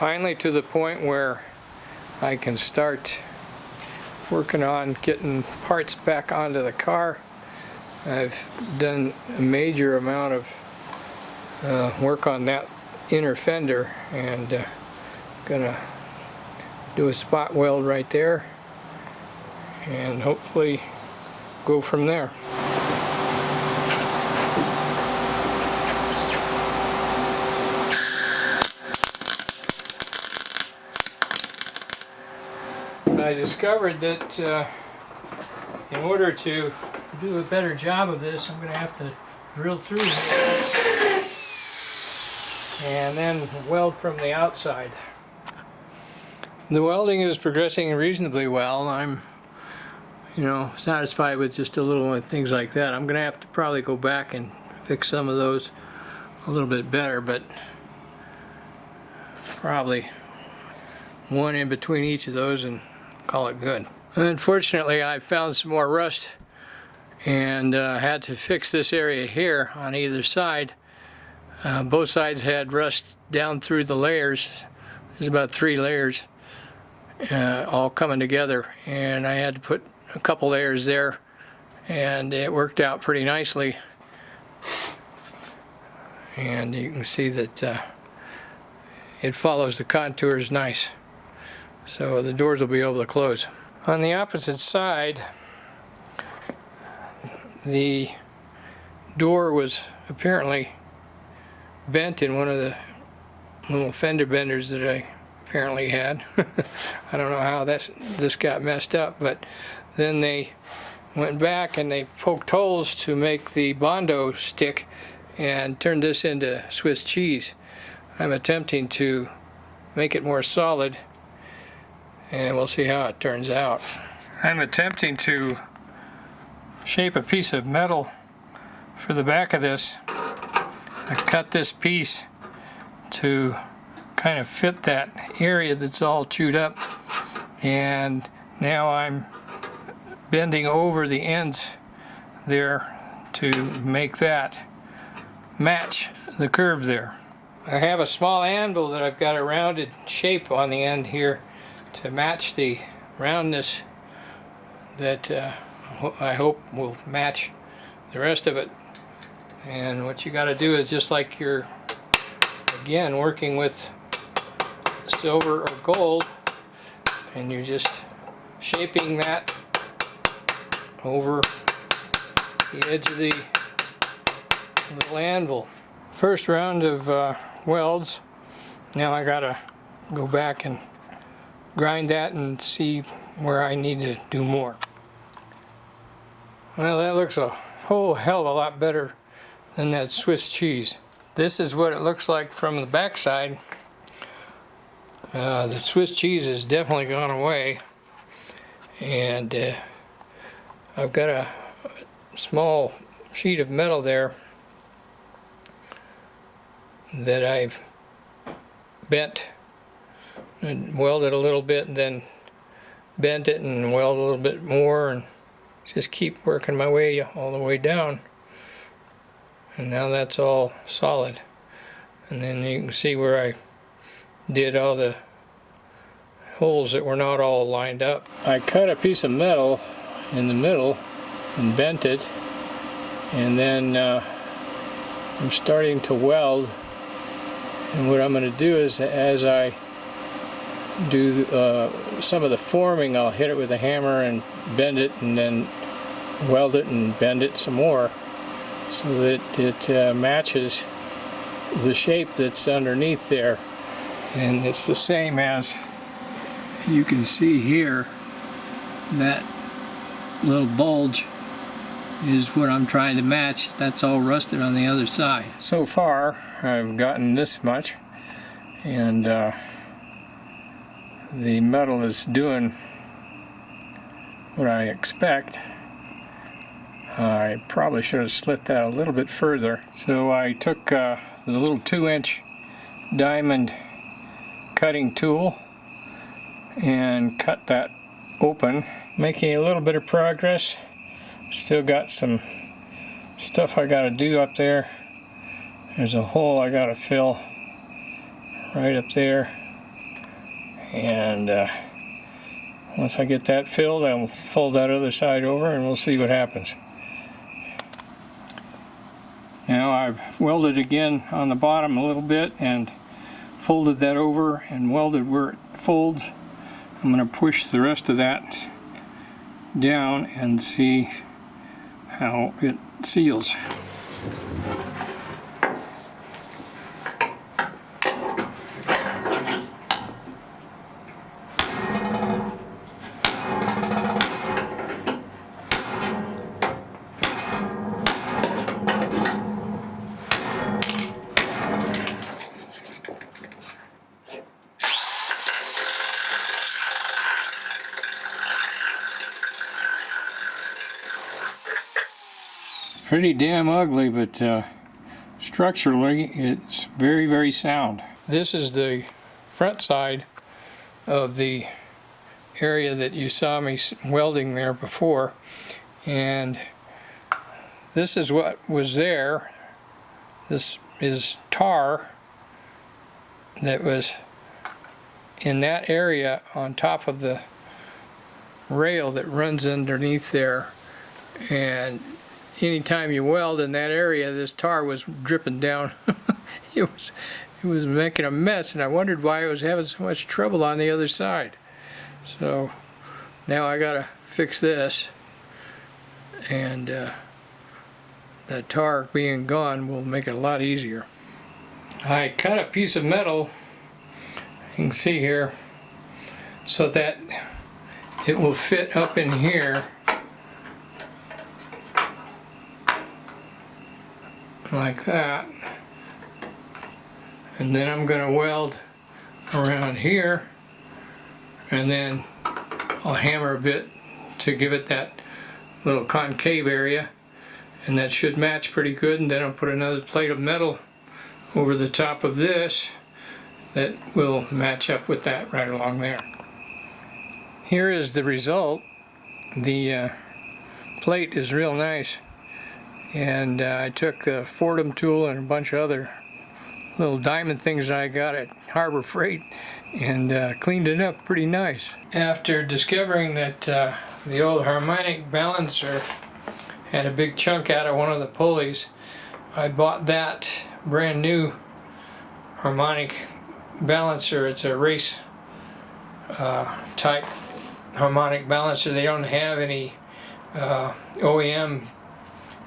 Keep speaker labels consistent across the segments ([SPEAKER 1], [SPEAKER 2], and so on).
[SPEAKER 1] finally to the point where I can start working on getting parts back onto the car. I've done a major amount of work on that inner fender, and gonna do a spot weld right there and hopefully go from there. I discovered that in order to do a better job of this, I'm going to have to drill through here and then weld from the outside. The welding is progressing reasonably well. I'm, satisfied with just a little things like that. I'm going to have to probably go back and fix some of those a little bit better, but probably one in between each of those and call it good. Unfortunately, I found some more rust and had to fix this area here on either side. Both sides had rust down through the layers. There's about 3 layers all coming together, and I had to put a couple layers there, and it worked out pretty nicely. And you can see that it follows the contours nice, so the doors will be able to close. On the opposite side, the door was apparently bent in one of the little fender benders that I apparently had. I don't know how this got messed up, but then they went back and they poked holes to make the Bondo stick and turned this into Swiss cheese. I'm attempting to make it more solid, and we'll see how it turns out. I'm attempting to shape a piece of metal for the back of this. I cut this piece to kind of fit that area that's all chewed up, and now I'm bending over the ends there to make that match the curve there. I have a small anvil that I've got a rounded shape on the end here to match the roundness that I hope will match the rest of it. And what you got to do is, just like you're again working with silver or gold, and you're just shaping that over the edge of the little anvil. First round of welds. Now I gotta go back and grind that and see where I need to do more. Well, that looks a whole hell of a lot better than that Swiss cheese. This is what it looks like from the back side. The Swiss cheese has definitely gone away, and I've got a small sheet of metal there that I've bent and welded a little bit, and then bent it and welded a little bit more, and just keep working my way all the way down. And now that's all solid. And then you can see where I did all the holes that were not all lined up. I cut a piece of metal in the middle and bent it, and then I'm starting to weld. And what I'm going to do is, as I do some of the forming, I'll hit it with a hammer and bend it, and then weld it and bend it some more, so that it matches the shape that's underneath there. And it's the same as you can see here. That little bulge is what I'm trying to match. That's all rusted on the other side. So far I've gotten this much, and the metal is doing what I expect. I probably should have slit that a little bit further. So I took the little 2-inch diamond cutting tool and cut that open, making a little bit of progress. Still got some stuff I got to do up there. There's a hole I got to fill right up there, And once I get that filled, I'll fold that other side over and we'll see what happens. Now I've welded again on the bottom a little bit and folded that over and welded where it folds. I'm going to push the rest of that down and see how it seals. Pretty damn ugly, but structurally it's very, very sound. This is the front side of the area that you saw me welding there before, and this is what was there. This is tar that was in that area on top of the rail that runs underneath there, and anytime you weld in that area, this tar was dripping down. it was making a mess, and I wondered why it was having so much trouble on the other side. So now I gotta fix this, and that tar being gone will make it a lot easier. I cut a piece of metal, you can see here, so that it will fit up in here like that, and then I'm going to weld around here, and then I'll hammer a bit to give it that little concave area, and that should match pretty good. And then I'll put another plate of metal over the top of this that will match up with that right along there. Here is the result. The plate is real nice. And I took the Fordham tool and a bunch of other little diamond things that I got at Harbor Freight and cleaned it up pretty nice. After discovering that the old harmonic balancer had a big chunk out of one of the pulleys, I bought that brand new harmonic balancer. It's a race type harmonic balancer. They don't have any OEM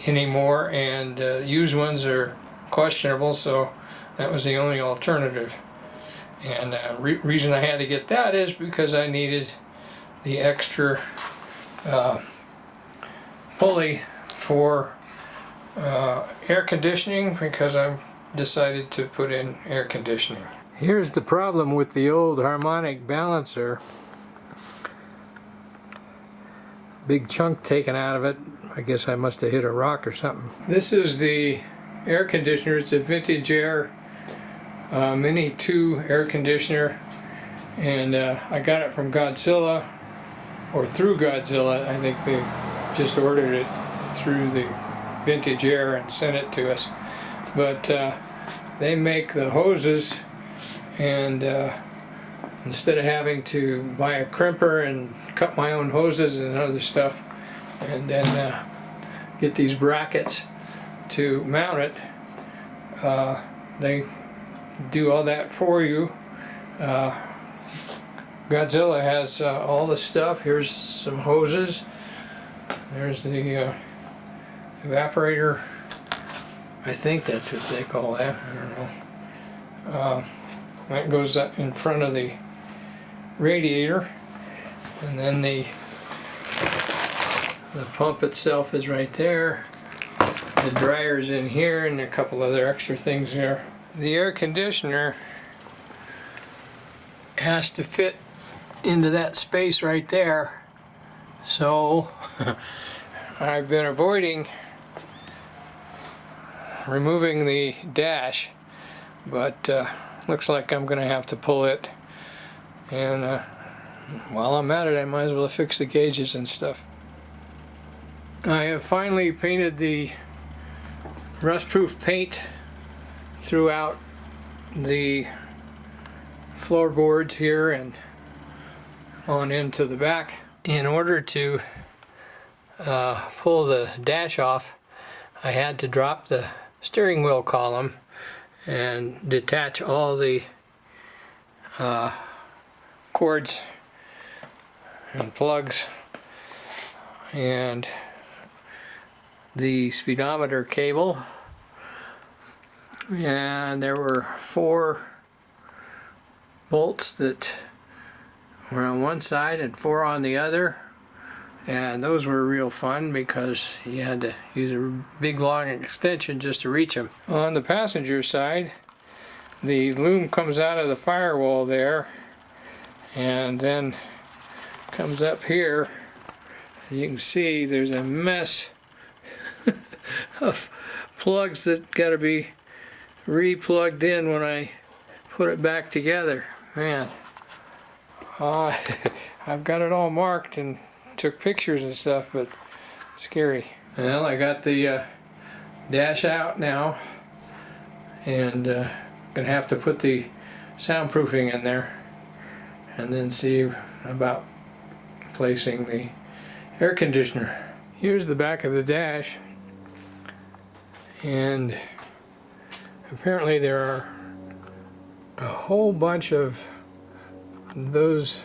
[SPEAKER 1] anymore, and used ones are questionable, so that was the only alternative. And reason I had to get that is because I needed the extra pulley for air conditioning, because I've decided to put in air conditioning. Here's the problem with the old harmonic balancer. Big chunk taken out of it. I guess I must have hit a rock or something. This is the air conditioner. It's a Vintage Air Mini 2 air conditioner, and I got it from Godzilla, or through Godzilla. I think they just ordered it through the Vintage Air and sent it to us. But they make the hoses, and instead of having to buy a crimper and cut my own hoses and other stuff, and then get these brackets to mount it, they do all that for you. Godzilla has all the stuff. Here's some hoses. There's the evaporator. I think that's what they call that. I don't know. That goes up in front of the radiator, and then the pump itself is right there. The dryer's in here, and a couple other extra things here. The air conditioner has to fit into that space right there, so I've been avoiding removing the dash, but looks like I'm gonna have to pull it, and while I'm at it, I might as well fix the gauges and stuff. I have finally painted the rust-proof paint throughout the floorboards here and on into the back. In order to pull the dash off, I had to drop the steering wheel column and detach all the cords and plugs and the speedometer cable, and there were 4 bolts that were on one side and 4 on the other, and those were real fun because you had to use a big long extension just to reach them. On the passenger side, the loom comes out of the firewall there and then comes up here. You can see there's a mess of plugs that got to be re-plugged in when I put it back together. Man, I've got it all marked and took pictures and stuff, but scary. Well, I got the dash out now, and gonna have to put the soundproofing in there and then see about placing the air conditioner. Here's the back of the dash, and apparently there are a whole bunch of those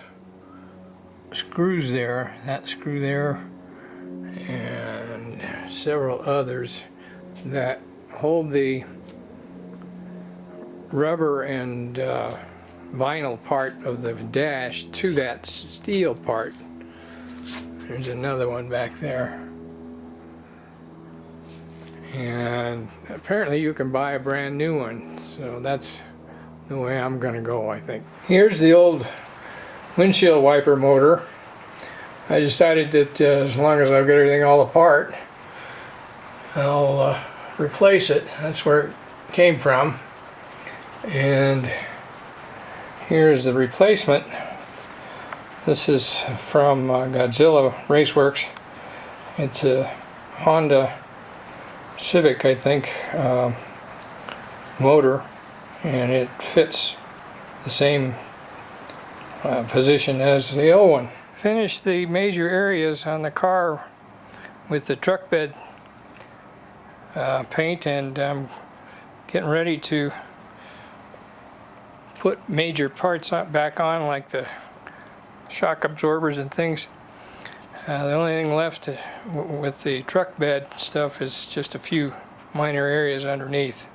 [SPEAKER 1] screws there, that screw there, and several others that hold the rubber and vinyl part of the dash to that steel part. There's another one back there. And apparently you can buy a brand new one, so that's the way I'm gonna go, I think. Here's the old windshield wiper motor. I decided that as long as I've got everything all apart, I'll replace it. That's where it came from. And here's the replacement. This is from Godzilla Raceworks. It's a Honda Civic, I think, motor, and it fits the same position as the old one. Finished the major areas on the car with the truck bed paint, and I'm getting ready to put major parts back on, like the shock absorbers and things. The only thing left with the truck bed stuff is just a few minor areas underneath.